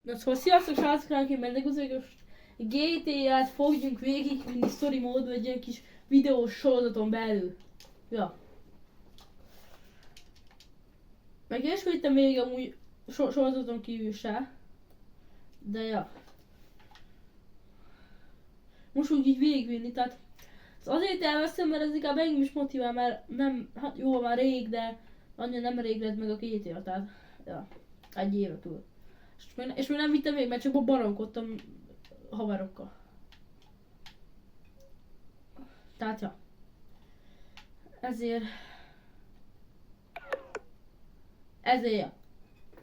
Na szóval sziasztok srácok, én Mendeguzégos GTA-t fogjunk végigvinni story módban egy ilyen kis videós sorozaton belül. Ja. Meg ismételtem még amúgy sorozaton kívül se. De ja. Most úgy így végigvinni, tehát azért elveszem, mert ez inkább engem is motivál, mert nem, hát jó, már rég, de annyira nem rég lett meg a GTA, tehát ja, egy éve túl. És még nem vittem még, mert csak baromkodtam haverokkal. Tehát ja.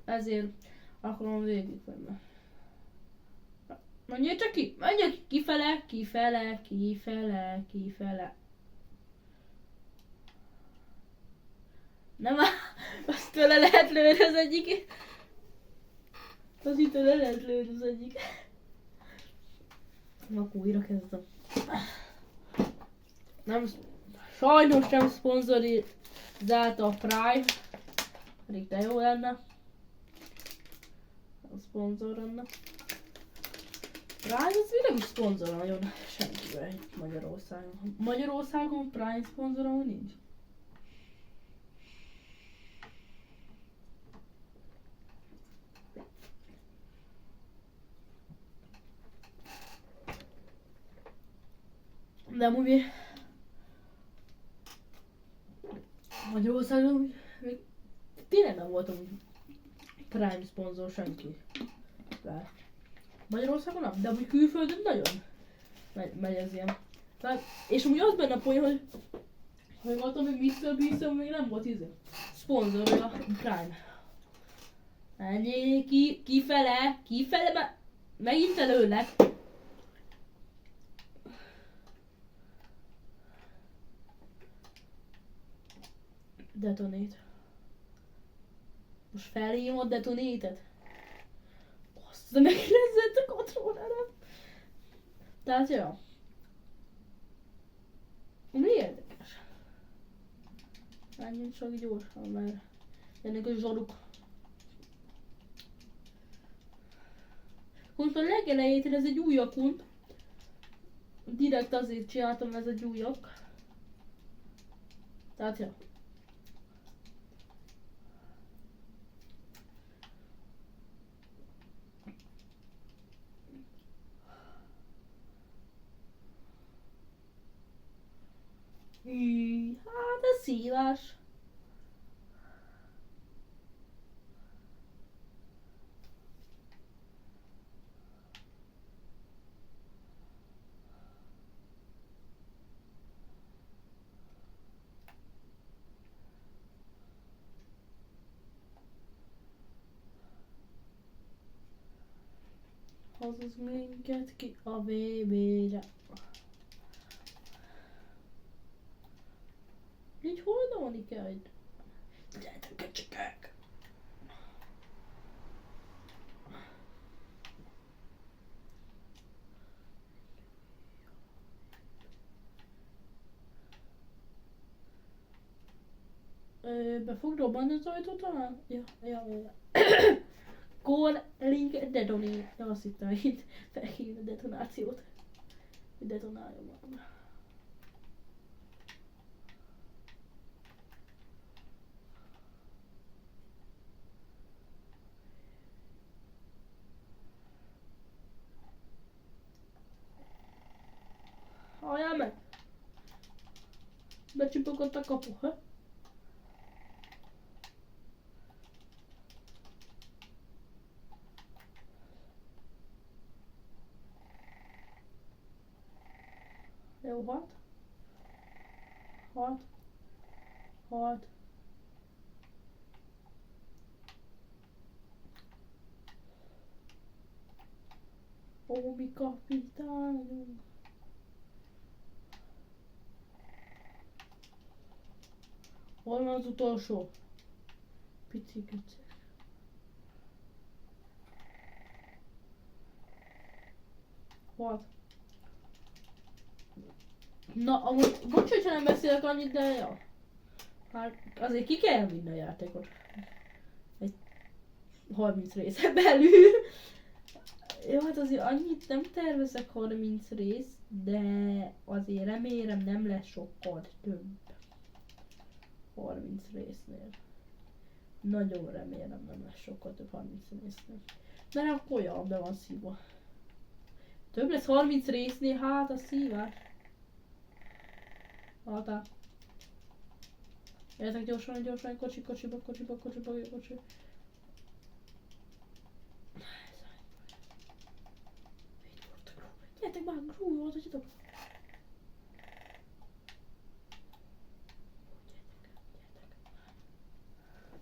Ezért akarom végigvenni. Menjél csak ki! Menjél ki! Kifele! Nem áll! Azt tőle lehet lőni az egyik. Az itt le lehet lőni az egyik. Akkor újra kezdem. Nem, sajnos nem szponzorizált a Prime. Pedig de jó lenne. A szponzor lenne. Prime az még nem is szponzor nagyon senkivel itt Magyarországon. Magyarországon Prime szponzor ahol nincs. De amúgy Magyarországon még tényleg nem voltam Prime szponzor senki. De Magyarországon nem, de amúgy külföldön nagyon megy ez ilyen. Tehát, és amúgy az benne a poén, hogy voltam, hogy Mr. Beast még nem volt szponzorja a Prime. Ennyi, kifele, megint előlek. Detonate. Most felhívom a detonétet. Azt de megkérdezett a kontrollerem. Tehát ja. Mi érdekes? Menjünk csak gyorsan, mert ennek a zsaruk. Most a legelejétől ez egy új akkunt. Direkt azért csináltam, ez egy új ak. Tehát ja. Hát ez szívás. Hozz minket ki a VB-re. Így holdolni kell egy... Gyertek a csikák! Be fog robbanni az ajtó talán? Ja. Call link detonate. Ja, azt hittem, hogy itt felhívni a detonációt. Hogy detonáljon magam. Halljál meg! Becsipogott a kapu, ha? Jó, halt. Ó, mi kapitányunk. Hol van az utolsó? Pici kücce. Halt. Na, amúgy, bocs, hogyha nem beszélek annyit, de ja. Hát azért ki kell vinni a játékot. Egy 30 része belül. hát azért annyit nem tervezek 30 részt, de azért remélem nem lesz sokkal több. 30 résznél. Nagyon remélem nem lesz sokkal több 30 résznél. Mert akkor olyan be van szívva. Több lesz 30 résznél, hát a szívás. Haltál. Értek gyorsan, kocsiba. Gyertek már, grújolod, hogy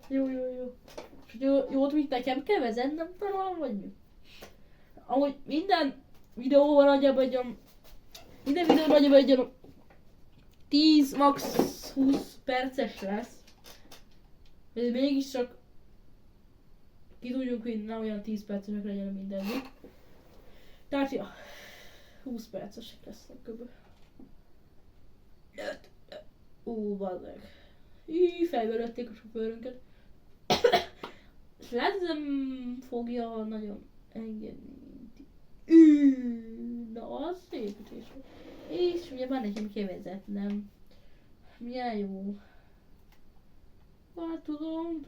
Jó. Jót, mit nekem kell vezetnem talán, vagy mi? Ahogy minden videóval nagyjából minden videó nagyjából 10, max 20 perces lesz. Ez mégiscsak ki tudjunk vinni, ne olyan 10 percesek legyen mindenki. Tehát ja, 20 percesek lesznek kb. Bazdmeg. Fejbe lőtték a sofőrünket. És lehet, nem fogja nagyon engedni. Na, az szép ütés. És ugye már nekem kell vezetnem. Milyen jó. Hát tudom,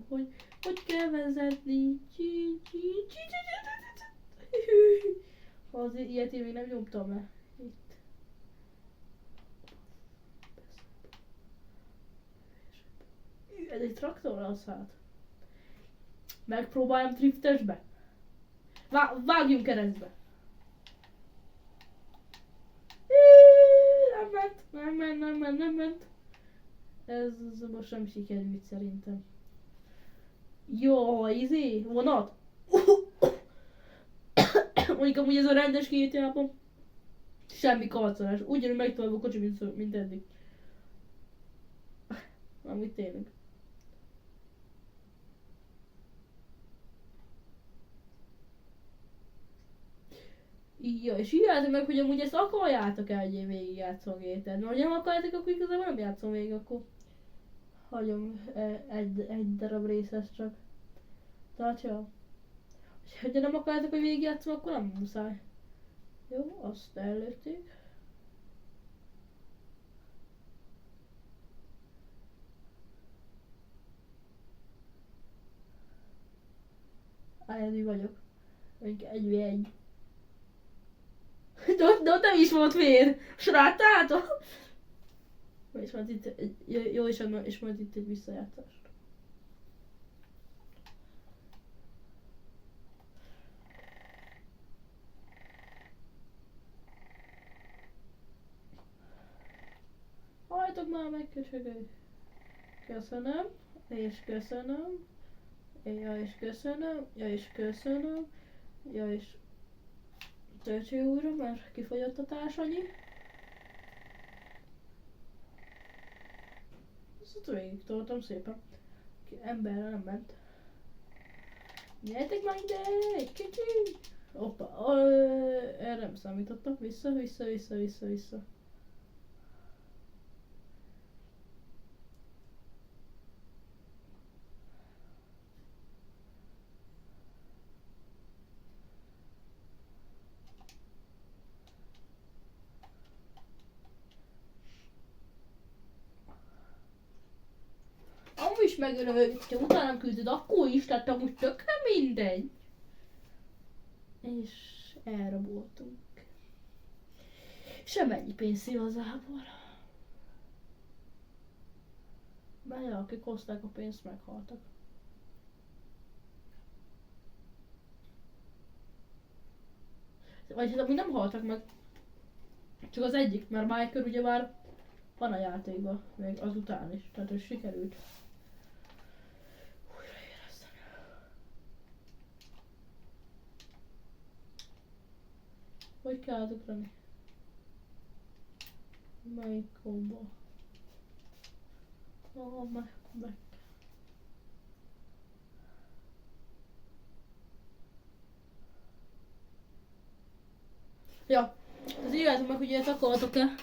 hogy kell vezetni. Azért ilyet én még nem nyomtam le. Itt. Ez egy traktor az hát. Megpróbáljam driftesbe. Vágjunk keresztbe. Nem ment. Ez most nem sikerült szerintem. Jó, vonat. Mondjuk amúgy ez a rendes GTA-ban semmi karcolás. Ugyanúgy megtolva a kocsi, mint eddig. Amúgy tényleg. Ja, és írjátok meg, hogy amúgy ezt akarjátok el, hogy én végigjátszom GTA-t. Mert ha nem akarjátok, akkor igazából nem játszom végig, akkor hagyom egy darab részes csak. Tehát jó. És ha nem akarjátok, hogy végigjátszom, akkor nem muszáj. Jó, azt előtték. Egyedül vagyok. Egy. De ott nem is volt fér! Srátátok! És majd itt jó, és majd itt egy visszajátszást. Hajtok már meg, köcsögök! Köszönöm, és köszönöm. Ja, és köszönöm. Ja, és töltsé újra, mert kifogyott a társanyi. Ezt végig toltam szépen. Emberre nem ment. Gyertek már ide, egy kicsi! Hoppa, erre nem számítottam. Vissza. Amúgy is megölöm, hogyha utánam küldöd, akkor is, tehát amúgy tökre mindegy. És elraboltunk. Semennyi pénz igazából. Mert akik hozták a pénzt, meghaltak. Vagy hát amúgy nem haltak meg. Csak az egyik, mert Michael ugye már van a játékban, még azután is, tehát ez sikerült. Hogy kell átugrani? Melyik kombo? Meg. Ja, az írjátok meg, hogy ilyet akartok-e?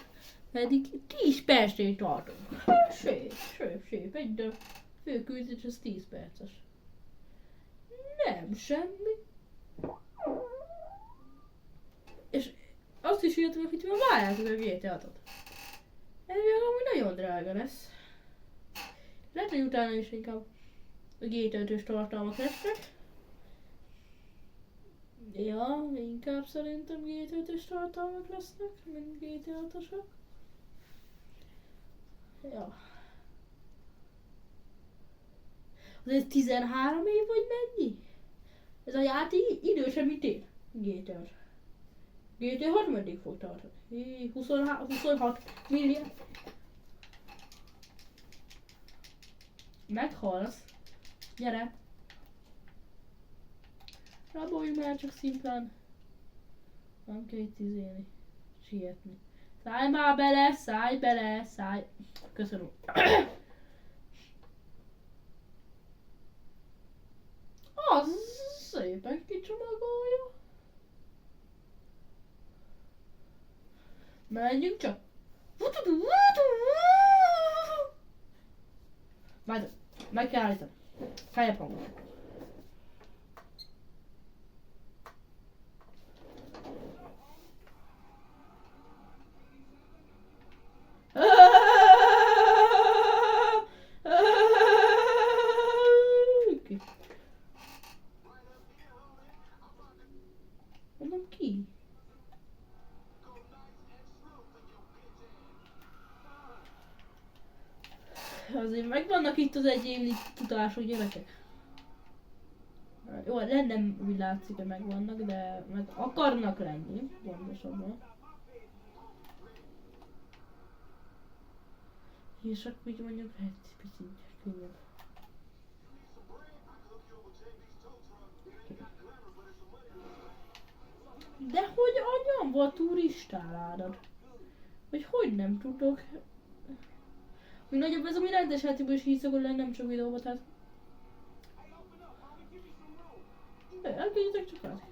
Pedig 10 percnél tartunk. Szép. Egy főküldés az 10 perces. Nem semmi. írjátok, hogy már várjátok a GTA-t. Ez még amúgy nagyon drága lesz. Lehet, hogy utána is inkább a GTA 5-ös tartalmak lesznek. Ja, inkább szerintem GTA 5-ös tartalmak lesznek, mint GTA 6-osok. Ja. Azért 13 év vagy mennyi? Ez a játék idősebb, mint én. GTA. GTA 6 meddig fog tartani? 26 milliárd. Meghalsz. Gyere. Rabolj már csak szimplán. Nem kell itt izélni. Sietni. Szállj már bele, szállj bele, szállj. Köszönöm. Az szépen kicsomagolja. Menjünk csak. Várj, meg kell állítani. Feljebb hangos. Mondom ki? Azért megvannak itt az egyéni tudások, gyerekek. Jó, nem úgy látszik, hogy megvannak, de meg akarnak lenni, pontosabban. És akkor így mondjuk egy picit könnyebb. De hogy anyám volt turistáládad? Hogy nem tudok? Még nagyobb ez a mi rendes hátiből is így szokott lenni, nem csak videóban, tehát... Elkezdjétek csak át.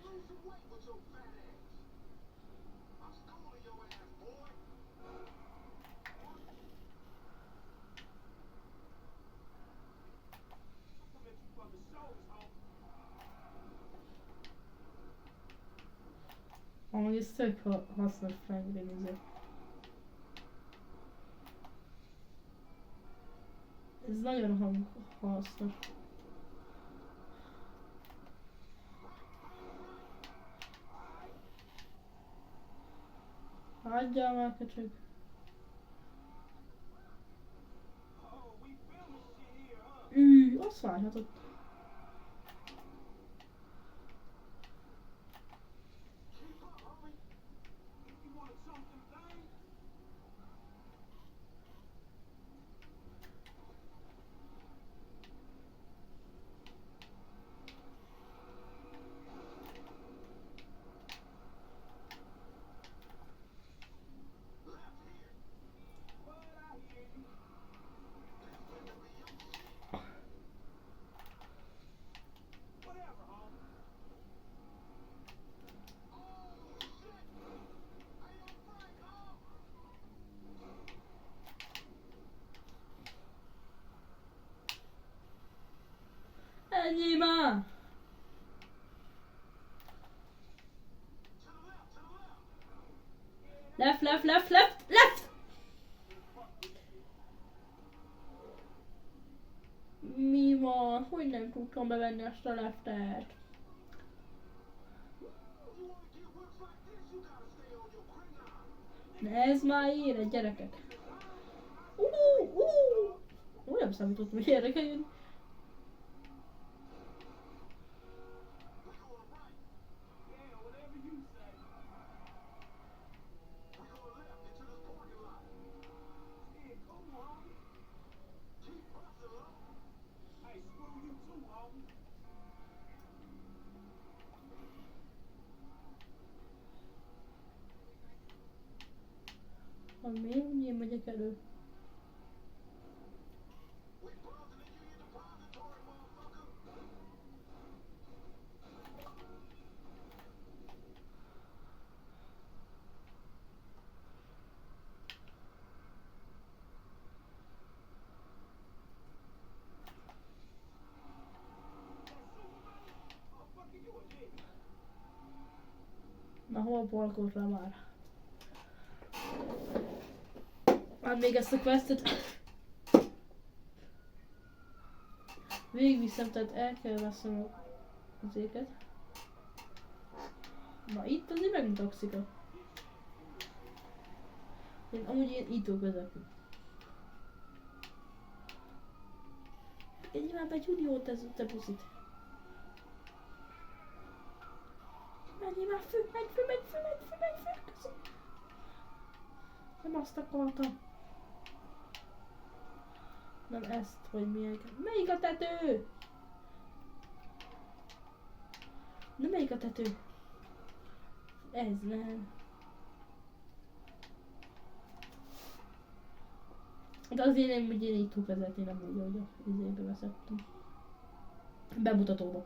Amúgy ez tök hasznos Franklin. Ez nagyon hasznos. Hagyjál már köcsög. Azt várhatott. Ennyi már! Left! Mi van? Hogy nem tudtam bevenni azt a leftet? Ez már éred, gyerekek. Úgy nem számítottam, hogy erre kell jönni. Miért én megyek elő? Na hol polkot le már? Hát még ezt a questet végigviszem, tehát el kell veszem az éket. Na itt azért megint toxika. Amúgy én itt közepén. Egy már be Juniót ez te puszit. Menjél már fő, menj fő, köszi. Nem azt akartam. Nem ezt, hogy milyen. Melyik a tető? Nem melyik a tető? Ez nem. De azért nem, hogy én így tud vezetni, nem úgy, hogy a izébe veszettem. Bemutatóba.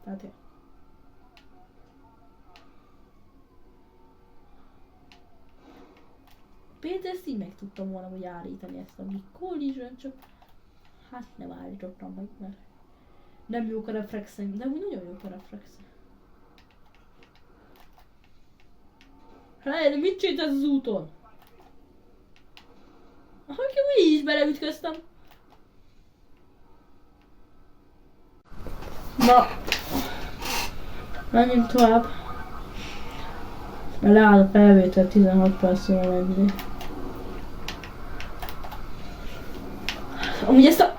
Tehát ja. Például ezt így meg tudtam volna, hogy állítani ezt a Collision, csak hát nem állítottam meg, mert nem jók a reflexeim, de úgy nagyon jók a reflexeim. Hát, mit csinálsz az úton? Ahogy úgy is beleütköztem. Na. Menjünk tovább. Mert leáll a felvétel 16 percről lenni. Amúgy ezt a...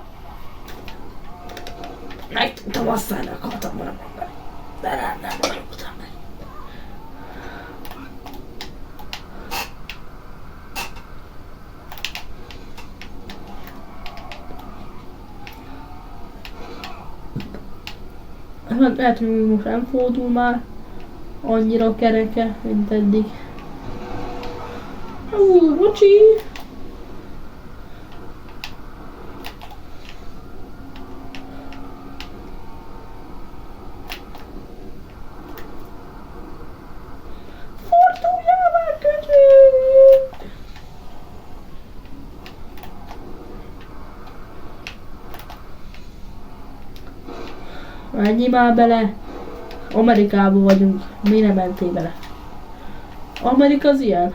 Meg tudtam használni, akartam volna mondani. De nem akartam meg. Hát lehet, hogy most nem fordul már annyira kereke, mint eddig. Bocsi! Forduljál már közé! Menjél már bele! Amerikában vagyunk, miért nem mentél bele? Amerika az ilyen.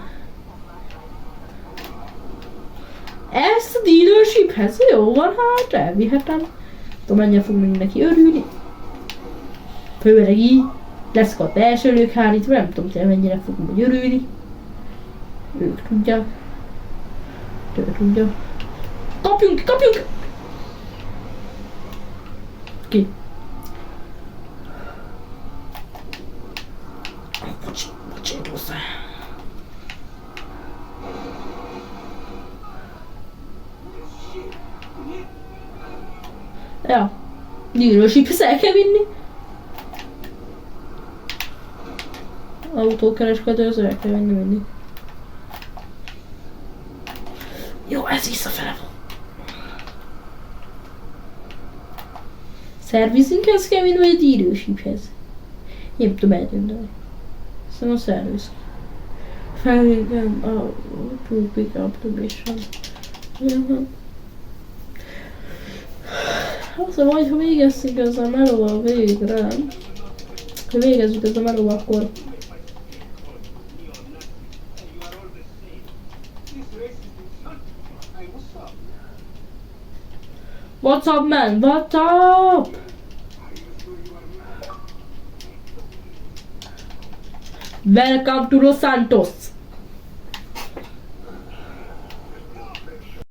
Ezt a dealershiphez jó van, hát elvihetem. Tudom, mennyire fog még neki örülni. Főleg így. Lesz a belső lők hárítva, nem tudom, hogy mennyire fog még örülni. Ők tudják. Ő tudja. Kapjunk! Ki? Bocsi, hozzá. Ja. Dealershiphez el kell vinni. Autókereskedőhöz el kell vinni mindig. Jó, ez visszafele van. Szervizünkhez kell vinni, vagy a dealershiphez? Én nem tudom eldönteni. Szerintem a szerviz. Felvégem a pick up mission. Azt mondom, hogy ha végezzük ezzel a melóval végre, ha végezzük ezzel a melóval, akkor what's up, man? What's up? Welcome to Los Santos.